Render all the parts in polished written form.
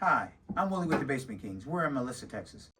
Hi, I'm Willie with the Basement Kings. We're in Melissa, Texas.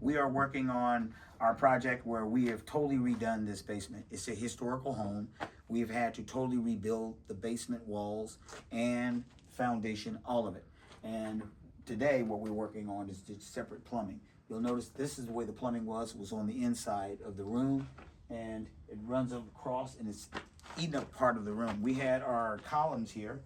We are working on our project where we have totally redone this basement. It's a historical home. We've had to totally rebuild the basement walls and foundation, all of it. And today what we're working on is just separate plumbing. You'll notice this is the way the plumbing was on the inside of the room, and it runs across and it's eating up part of the room. We had our columns here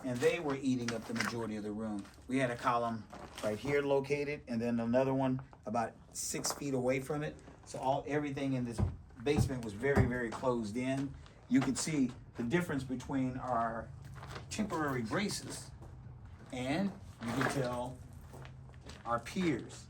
and they were eating up the majority of the room. We had a column right here located, and then another one about 6 feet away from it. So everything in this basement was very, very closed in. You can see the difference between our temporary braces, and you can tell our piers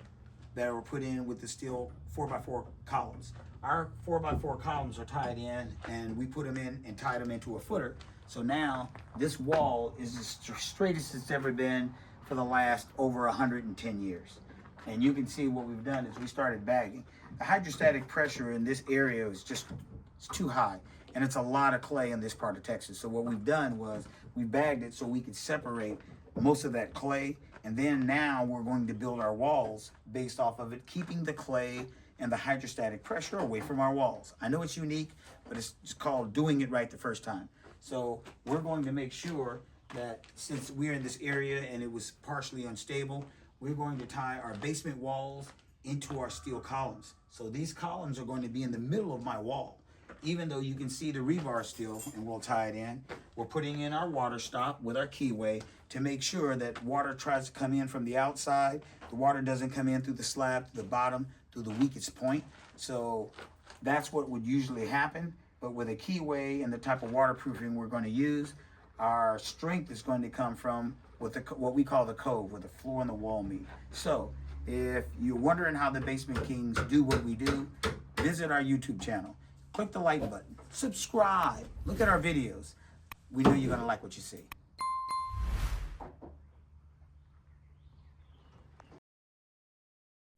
that were put in with the steel 4x4 columns. Our 4x4 columns are tied in, and we put them in and tied them into a footer. So now this wall is as straight as it's ever been for the last over 110 years. And you can see what we've done is we started bagging. The hydrostatic pressure in this area is it's too high, and it's a lot of clay in this part of Texas. So what we've done was we bagged it so we could separate most of that clay, and then now we're going to build our walls based off of it, keeping the clay and the hydrostatic pressure away from our walls. I know it's unique, but it's called doing it right the first time. So we're going to make sure that since we're in this area and it was partially unstable, we're going to tie our basement walls into our steel columns. So these columns are going to be in the middle of my wall. Even though you can see the rebar still, and we'll tie it in, we're putting in our water stop with our keyway to make sure that water tries to come in from the outside. The water doesn't come in through the slab to the bottom, through the weakest point. So that's what would usually happen. But with a keyway and the type of waterproofing we're going to use, our strength is going to come from what we call the cove, where the floor and the wall meet. So if you're wondering how the Basement Kings do what we do, visit our YouTube channel. Click the like button, subscribe, look at our videos. We know you're going to like what you see.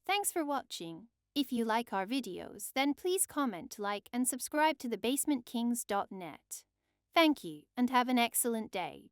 Thanks for watching. If you like our videos, then please comment, like, and subscribe to thebasementkings.net. Thank you, and have an excellent day.